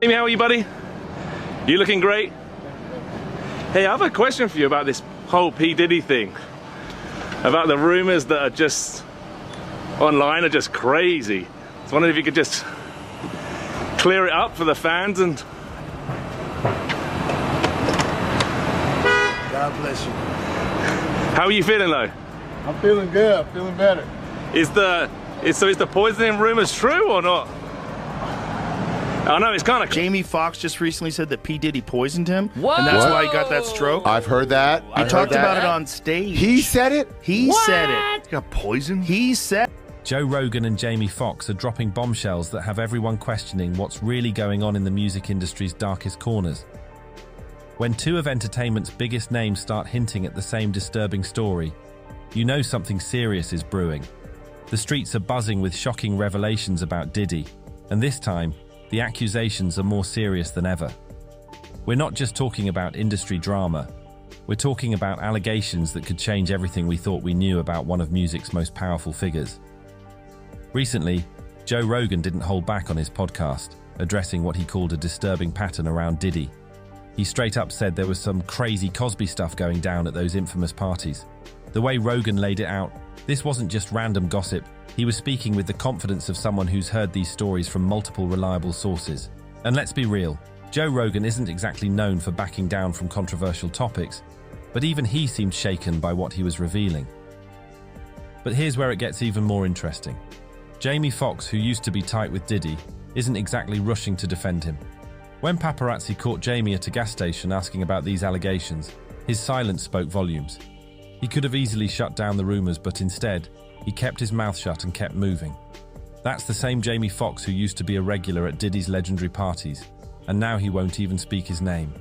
Jamie, how are you, buddy? You looking great? Hey, I have a question for you about this whole P. Diddy thing. About the rumors that are just online are just crazy. I was wondering if you could just clear it up for the fans and... God bless you. How are you feeling though? I'm feeling good, I'm feeling better. Is the poisoning rumors true or not? I know it's kind of... Jamie Foxx just recently said that P. Diddy poisoned him. What? And that's why he got that stroke. I've heard that. He talked about it on stage. He said it? He said it. He got poisoned? He said Joe Rogan and Jamie Foxx are dropping bombshells that have everyone questioning what's really going on in the music industry's darkest corners. When two of entertainment's biggest names start hinting at the same disturbing story, you know something serious is brewing. The streets are buzzing with shocking revelations about Diddy, and this time, the accusations are more serious than ever. We're not just talking about industry drama, we're talking about allegations that could change everything we thought we knew about one of music's most powerful figures. Recently, Joe Rogan didn't hold back on his podcast, addressing what he called a disturbing pattern around Diddy. He straight up said there was some crazy Cosby stuff going down at those infamous parties. The way Rogan laid it out, this wasn't just random gossip. He was speaking with the confidence of someone who's heard these stories from multiple reliable sources. And let's be real, Joe Rogan isn't exactly known for backing down from controversial topics, but even he seemed shaken by what he was revealing. But here's where it gets even more interesting. Jamie Foxx, who used to be tight with Diddy, isn't exactly rushing to defend him. When paparazzi caught Jamie at a gas station asking about these allegations, his silence spoke volumes. He could have easily shut down the rumors, but instead, he kept his mouth shut and kept moving. That's the same Jamie Foxx who used to be a regular at Diddy's legendary parties, and now he won't even speak his name.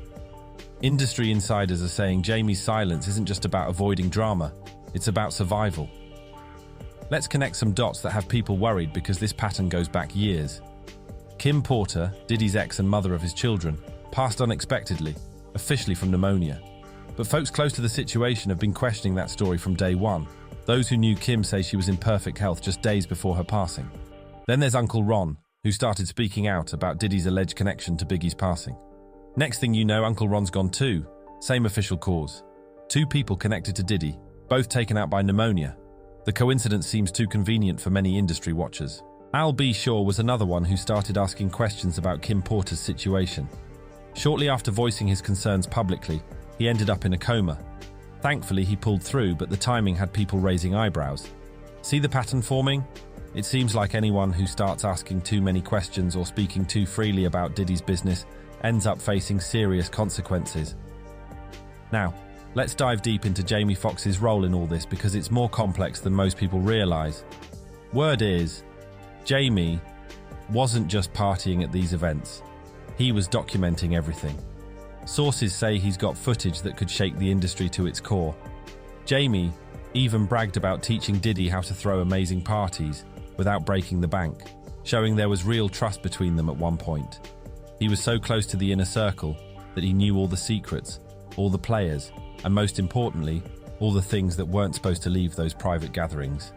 Industry insiders are saying Jamie's silence isn't just about avoiding drama, it's about survival. Let's connect some dots that have people worried because this pattern goes back years. Kim Porter, Diddy's ex and mother of his children, passed unexpectedly, officially from pneumonia. But folks close to the situation have been questioning that story from day one. Those who knew Kim say she was in perfect health just days before her passing. Then there's Uncle Ron, who started speaking out about Diddy's alleged connection to Biggie's passing. Next thing you know, Uncle Ron's gone too. Same official cause. Two people connected to Diddy, both taken out by pneumonia. The coincidence seems too convenient for many industry watchers. Al B. Shaw was another one who started asking questions about Kim Porter's situation. Shortly after voicing his concerns publicly, he ended up in a coma. Thankfully, he pulled through, but the timing had people raising eyebrows. See the pattern forming? It seems like anyone who starts asking too many questions or speaking too freely about Diddy's business ends up facing serious consequences. Now, let's dive deep into Jamie Foxx's role in all this because it's more complex than most people realize. Word is, Jamie wasn't just partying at these events. He was documenting everything. Sources say he's got footage that could shake the industry to its core. Jamie even bragged about teaching Diddy how to throw amazing parties without breaking the bank, showing there was real trust between them at one point. He was so close to the inner circle that he knew all the secrets, all the players, and most importantly, all the things that weren't supposed to leave those private gatherings.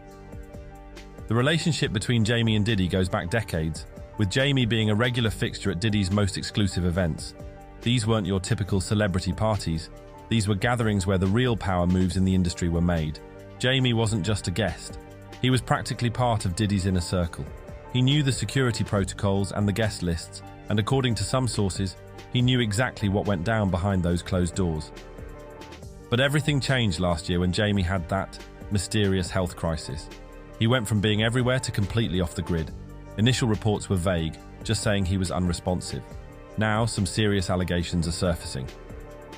The relationship between Jamie and Diddy goes back decades, with Jamie being a regular fixture at Diddy's most exclusive events. These weren't your typical celebrity parties. These were gatherings where the real power moves in the industry were made. Jamie wasn't just a guest. He was practically part of Diddy's inner circle. He knew the security protocols and the guest lists, and according to some sources, he knew exactly what went down behind those closed doors. But everything changed last year when Jamie had that mysterious health crisis. He went from being everywhere to completely off the grid. Initial reports were vague, just saying he was unresponsive. Now, some serious allegations are surfacing.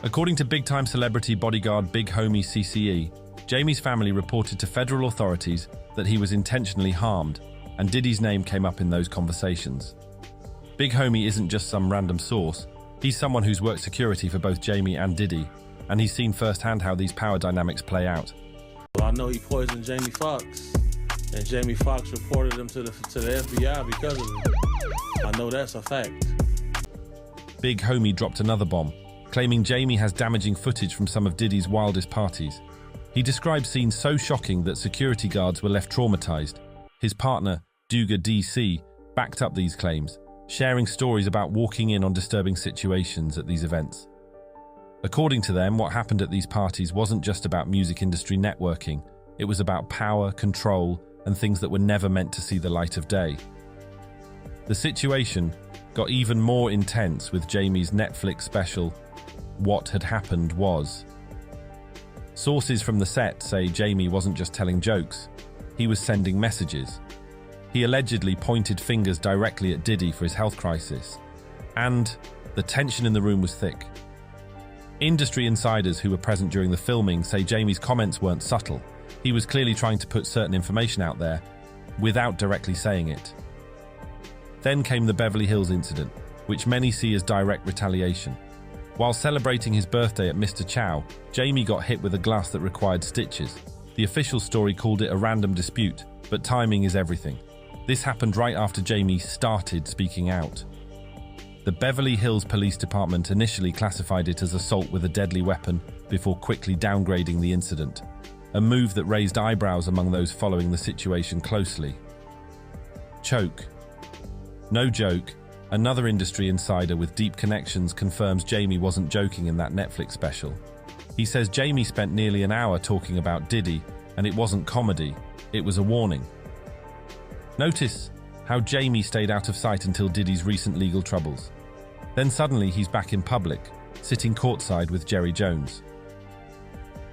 According to big-time celebrity bodyguard Big Homie CCE, Jamie's family reported to federal authorities that he was intentionally harmed, and Diddy's name came up in those conversations. Big Homie isn't just some random source. He's someone who's worked security for both Jamie and Diddy, and he's seen firsthand how these power dynamics play out. Well, I know he poisoned Jamie Foxx, and Jamie Foxx reported him to the FBI because of it. I know that's a fact. Big Homie dropped another bomb, claiming Jamie has damaging footage from some of Diddy's wildest parties. He described scenes so shocking that security guards were left traumatized. His partner, Duga DC, backed up these claims, sharing stories about walking in on disturbing situations at these events. According to them, what happened at these parties wasn't just about music industry networking. It was about power, control, and things that were never meant to see the light of day. The situation got even more intense with Jamie's Netflix special, What Had Happened Was. Sources from the set say Jamie wasn't just telling jokes, he was sending messages. He allegedly pointed fingers directly at Diddy for his health crisis, and the tension in the room was thick. Industry insiders who were present during the filming say Jamie's comments weren't subtle. He was clearly trying to put certain information out there without directly saying it. Then came the Beverly Hills incident, which many see as direct retaliation. While celebrating his birthday at Mr. Chow, Jamie got hit with a glass that required stitches. The official story called it a random dispute, but timing is everything. This happened right after Jamie started speaking out. The Beverly Hills Police Department initially classified it as assault with a deadly weapon before quickly downgrading the incident, a move that raised eyebrows among those following the situation closely. Choke. No joke, another industry insider with deep connections confirms Jamie wasn't joking in that Netflix special. He says Jamie spent nearly an hour talking about Diddy, and it wasn't comedy, it was a warning. Notice how Jamie stayed out of sight until Diddy's recent legal troubles. Then suddenly he's back in public, sitting courtside with Jerry Jones.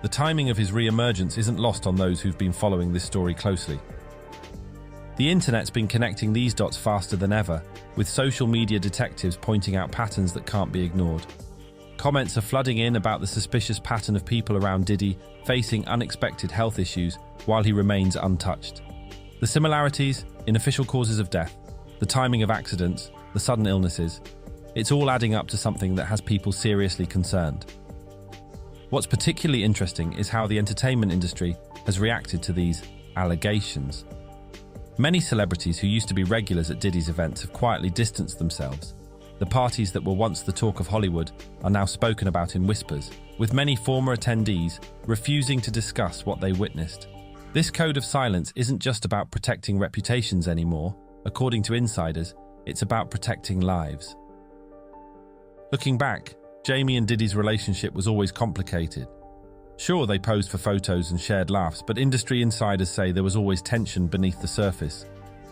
The timing of his re-emergence isn't lost on those who've been following this story closely. The internet's been connecting these dots faster than ever, with social media detectives pointing out patterns that can't be ignored. Comments are flooding in about the suspicious pattern of people around Diddy facing unexpected health issues while he remains untouched. The similarities in official causes of death, the timing of accidents, the sudden illnesses, it's all adding up to something that has people seriously concerned. What's particularly interesting is how the entertainment industry has reacted to these allegations. Many celebrities who used to be regulars at Diddy's events have quietly distanced themselves. The parties that were once the talk of Hollywood are now spoken about in whispers, with many former attendees refusing to discuss what they witnessed. This code of silence isn't just about protecting reputations anymore. According to insiders, it's about protecting lives. Looking back, Jamie and Diddy's relationship was always complicated. Sure, they posed for photos and shared laughs, but industry insiders say there was always tension beneath the surface.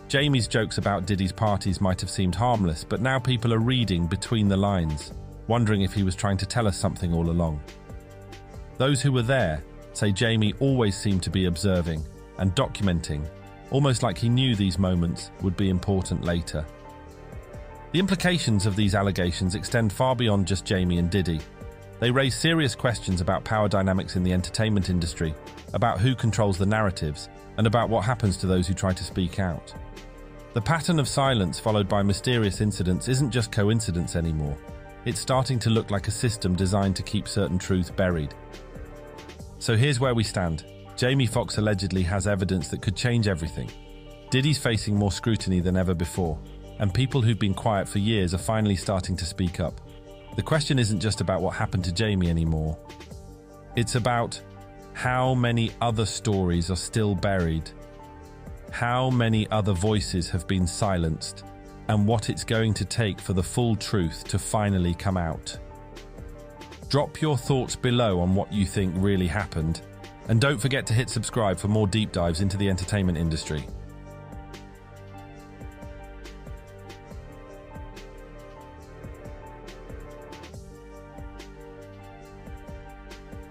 Jamie's jokes about Diddy's parties might have seemed harmless, but now people are reading between the lines, wondering if he was trying to tell us something all along. Those who were there say Jamie always seemed to be observing and documenting, almost like he knew these moments would be important later. The implications of these allegations extend far beyond just Jamie and Diddy. They raise serious questions about power dynamics in the entertainment industry, about who controls the narratives, and about what happens to those who try to speak out. The pattern of silence followed by mysterious incidents isn't just coincidence anymore. It's starting to look like a system designed to keep certain truths buried. So here's where we stand. Jamie Foxx allegedly has evidence that could change everything. Diddy's facing more scrutiny than ever before, and people who've been quiet for years are finally starting to speak up. The question isn't just about what happened to Jamie anymore. It's about how many other stories are still buried, how many other voices have been silenced, and what it's going to take for the full truth to finally come out. Drop your thoughts below on what you think really happened, and don't forget to hit subscribe for more deep dives into the entertainment industry.